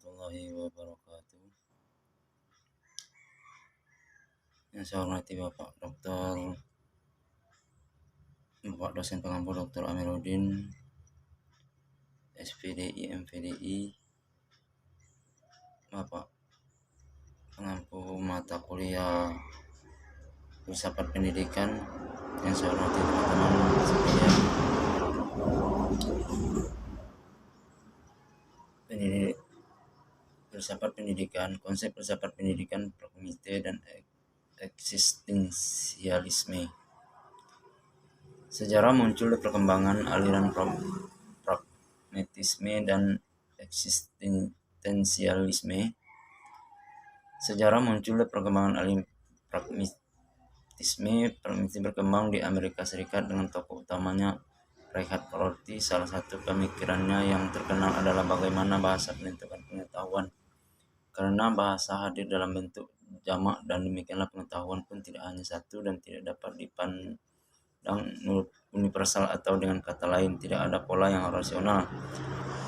warahmatullahi wabarakatuh. Yang saya hormati Bapak dosen pengampu Dr. Amiruddin, SPDI, MPDI, Bapak pengampu mata kuliah filsafat pendidikan. Yang saya hormati teman-teman sekalian, filsafat pendidikan, konsep filsafat pendidikan, pragmatisme dan eksistensialisme. Sejarah muncul perkembangan aliran pragmatisme dan eksistensialisme. Sejarah muncul perkembangan aliran pragmatisme berkembang di Amerika Serikat dengan tokoh utamanya Reinhard Rorty. Salah satu pemikirannya yang terkenal adalah bagaimana bahasa menentukan pengetahuan, karena bahasa hadir dalam bentuk jamak, dan demikianlah pengetahuan pun tidak hanya satu dan tidak dapat dipandang universal, atau dengan kata lain tidak ada pola yang rasional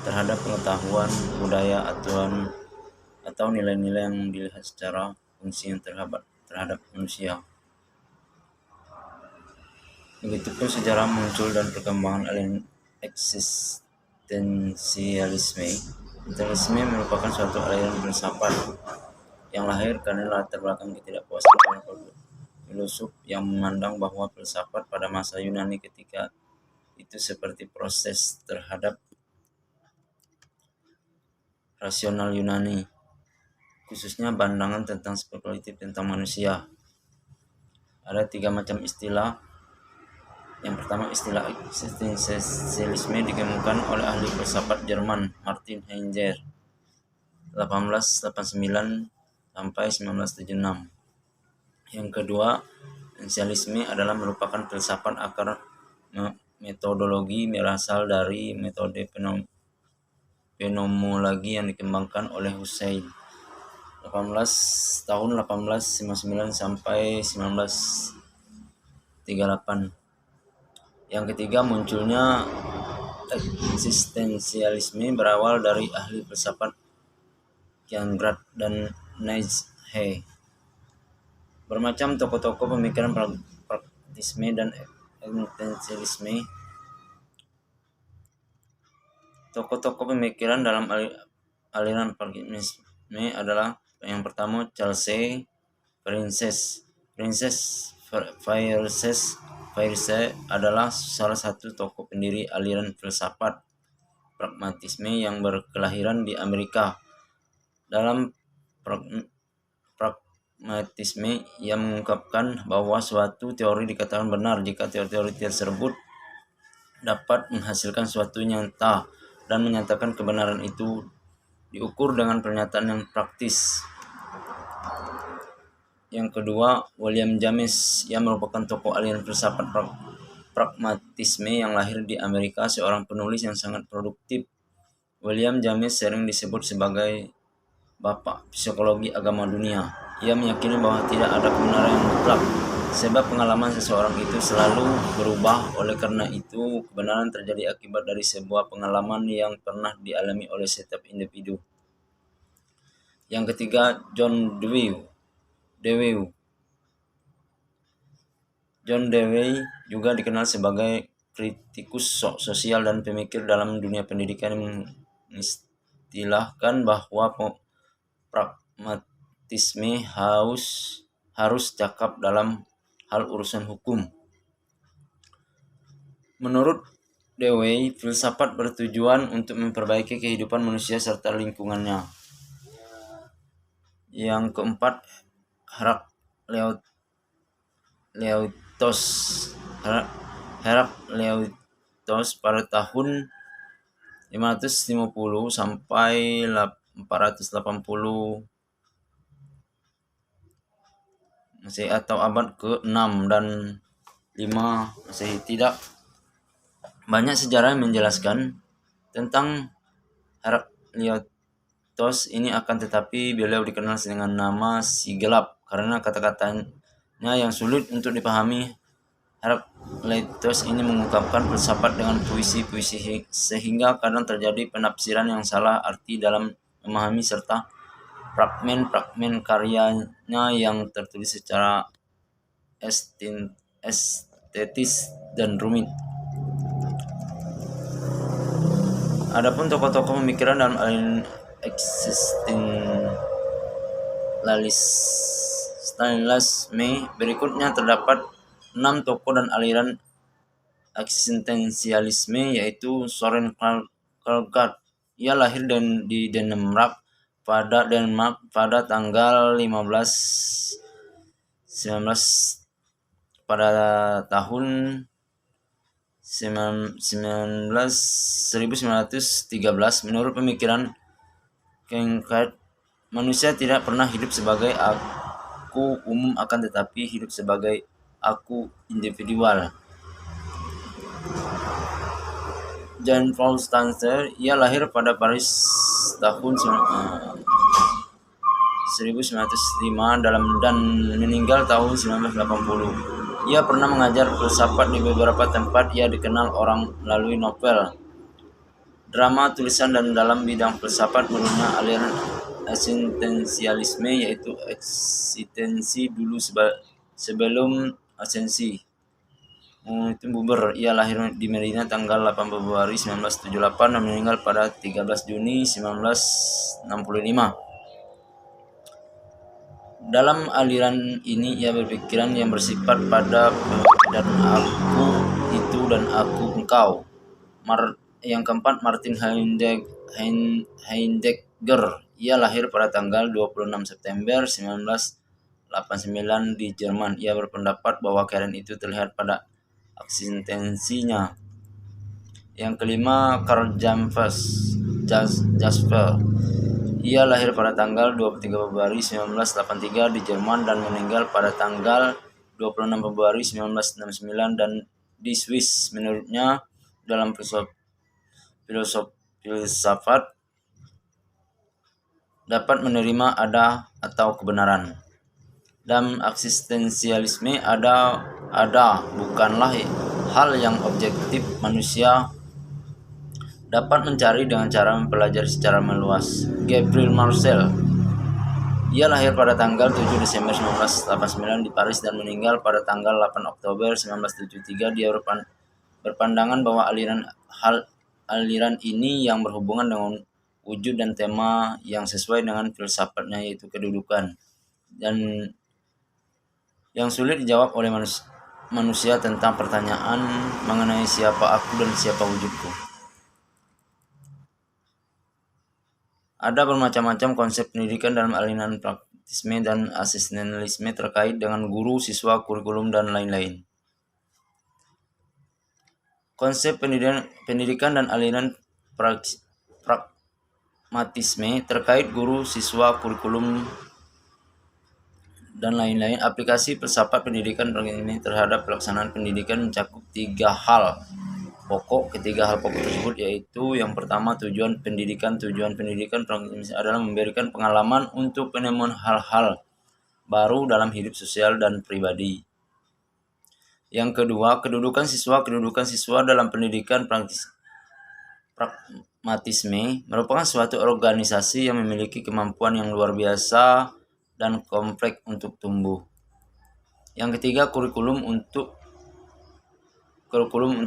terhadap pengetahuan, budaya, aturan, atau nilai-nilai yang dilihat secara fungsi yang terhadap manusia. Begitupun sejarah muncul dan perkembangan aliran eksistensialisme. Eksistensialisme merupakan suatu aliran filsafat yang lahir karena latar belakang ketidakpuasan para filosof yang memandang bahwa filsafat pada masa Yunani ketika itu seperti proses terhadap rasional Yunani, khususnya pandangan tentang spekulatif tentang manusia. Ada 3 macam istilah. Yang pertama, istilah eksistensialisme dikemukakan oleh ahli filsafat Jerman Martin Heidegger 1889 sampai 1976. Yang kedua, eksistensialisme adalah merupakan filsafat akar metodologi berasal dari metode fenomenologi yang dikembangkan oleh Husserl 1859 sampai 1938. Yang ketiga, munculnya eksistensialisme berawal dari ahli filsafat Kierkegaard dan Nietzsche. Bermacam tokoh-tokoh pemikiran pragmatisme dan eksistensialisme. Tokoh-tokoh pemikiran dalam aliran pragmatisme adalah yang pertama Charles Freire adalah salah satu tokoh pendiri aliran filsafat pragmatisme yang berkelahiran di Amerika. Dalam pragmatisme, ia mengungkapkan bahwa suatu teori dikatakan benar jika teori tersebut dapat menghasilkan suatu nyata, dan menyatakan kebenaran itu diukur dengan pernyataan yang praktis. Yang kedua, William James. Ia merupakan tokoh aliran filsafat pragmatisme yang lahir di Amerika, seorang penulis yang sangat produktif. William James sering disebut sebagai bapak psikologi agama dunia. Ia meyakini bahwa tidak ada kebenaran yang mutlak, sebab pengalaman seseorang itu selalu berubah. Oleh karena itu, kebenaran terjadi akibat dari sebuah pengalaman yang pernah dialami oleh setiap individu. Yang ketiga, John Dewey. John Dewey juga dikenal sebagai kritikus sosial dan pemikir dalam dunia pendidikan, yang mengistilahkan bahwa pragmatisme harus cakap dalam hal urusan hukum. Menurut Dewey, filsafat bertujuan untuk memperbaiki kehidupan manusia serta lingkungannya. Yang keempat, Herakleitos pada tahun 550 sampai 480 Masehi atau abad ke-6 dan 5 Masehi. Tidak banyak sejarah yang menjelaskan tentang Herakleitos ini, akan tetapi beliau dikenal dengan nama si gelap karena kata-katanya yang sulit untuk dipahami. Herakleitos ini mengungkapkan filsafat dengan puisi-puisi, sehingga kadang terjadi penafsiran yang salah arti dalam memahami serta fragmen-fragmen karyanya yang tertulis secara estetis dan rumit. Adapun tokoh-tokoh pemikiran dalam aliran eksistensialisme berikutnya terdapat 6 tokoh dan aliran eksistensialisme, yaitu Søren Kierkegaard. Ia lahir di Denmark pada tanggal 19 pada tahun 1913. Menurut pemikiran Kierkegaard, manusia tidak pernah hidup sebagai aku umum, akan tetapi hidup sebagai aku individual. Jean-Paul Sartre, ia lahir pada Paris tahun 1905 dan meninggal tahun 1980. Ia pernah mengajar filsafat di beberapa tempat. Ia dikenal orang melalui novel, drama, tulisan, dan dalam bidang filsafat menurutnya aliran eksistensialisme, yaitu eksistensi dulu sebelum asensi. Itu Buber. Ia lahir di Medina tanggal 8 Februari 1978 dan meninggal pada 13 Juni 1965. Dalam aliran ini ia berpikiran yang bersifat pada dan aku itu dan aku engkau. Yang keempat, Martin Heidegger. Ia lahir pada tanggal 26 September 1989 di Jerman. Ia berpendapat bahwa keadaan itu terlihat pada eksistensinya. Yang kelima, Karl Jasper. Ia lahir pada tanggal 23 Februari 1983 di Jerman dan meninggal pada tanggal 26 Februari 1969 dan di Swiss. Menurutnya, dalam filsafat dapat menerima ada atau kebenaran. Dalam eksistensialisme ada bukanlah hal yang objektif. Manusia dapat mencari dengan cara mempelajari secara meluas. Gabriel Marcel. Ia lahir pada tanggal 7 Desember 1989 di Paris dan meninggal pada tanggal 8 Oktober 1973. Dia berpandangan bahwa aliran ini yang berhubungan dengan wujud dan tema yang sesuai dengan filsafatnya, yaitu kedudukan, dan yang sulit dijawab oleh manusia tentang pertanyaan mengenai siapa aku dan siapa wujudku. Ada bermacam-macam konsep pendidikan dalam aliran praktisme dan eksistensialisme terkait dengan guru, siswa, kurikulum, dan lain-lain. Konsep pendidikan dan aliran pragmatisme terkait guru, siswa, kurikulum, dan lain-lain. Aplikasi filsafat pendidikan ini terhadap pelaksanaan pendidikan mencakup 3 hal pokok. Ketiga hal pokok tersebut yaitu, yang pertama, tujuan pendidikan. Tujuan pendidikan adalah memberikan pengalaman untuk penemuan hal-hal baru dalam hidup sosial dan pribadi. Yang kedua, kedudukan siswa. Kedudukan siswa dalam pendidikan pragmatisme merupakan suatu organisasi yang memiliki kemampuan yang luar biasa dan kompleks untuk tumbuh. Yang ketiga, kurikulum untuk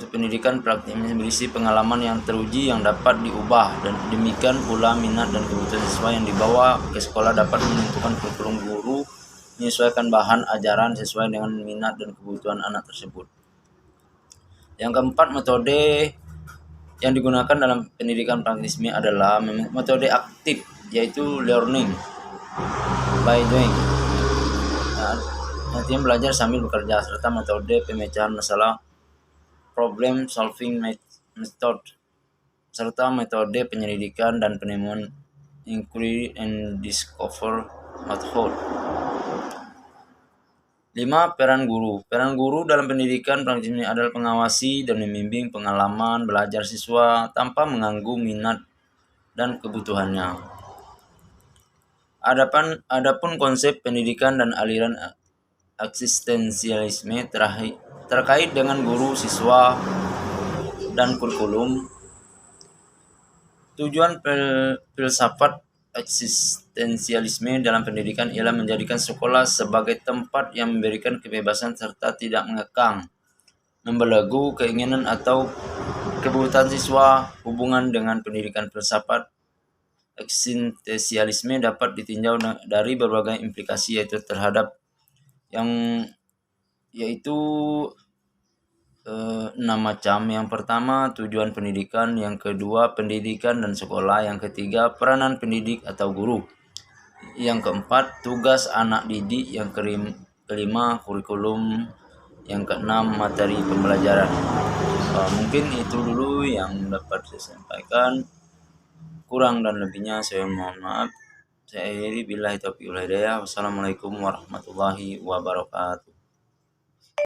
pendidikan praktisme berisi pengalaman yang teruji yang dapat diubah, dan demikian pula minat dan kebutuhan siswa yang dibawa ke sekolah dapat menentukan kurikulum. Guru menyesuaikan bahan ajaran sesuai dengan minat dan kebutuhan anak tersebut. Yang keempat, metode yang digunakan dalam pendidikan praktisme adalah metode aktif, yaitu learning by doing. Artinya belajar sambil bekerja, serta metode pemecahan masalah problem solving method, serta metode penyelidikan dan penemuan inquiry and discover method. 5. Peran guru. Peran guru dalam pendidikan praktisme adalah mengawasi dan membimbing pengalaman belajar siswa tanpa mengganggu minat dan kebutuhannya. Adapun konsep pendidikan dan aliran eksistensialisme terkait dengan guru, siswa, dan kurikulum. Tujuan filsafat eksistensialisme dalam pendidikan ialah menjadikan sekolah sebagai tempat yang memberikan kebebasan serta tidak mengekang, membelenggu keinginan atau kebutuhan siswa. Hubungan dengan pendidikan filsafat eksistensialisme dapat ditinjau dari berbagai implikasi, yaitu terhadap yaitu 6 macam. Yang pertama, tujuan pendidikan. Yang kedua, pendidikan dan sekolah. Yang ketiga, peranan pendidik atau guru. Yang keempat, tugas anak didik. Yang kelima, kurikulum. Yang keenam, materi pembelajaran. Mungkin itu dulu yang dapat saya sampaikan. Kurang dan lebihnya saya mohon maaf. Saya akhiri billahi taufiq wal hidayah. Wassalamualaikum warahmatullahi wabarakatuh.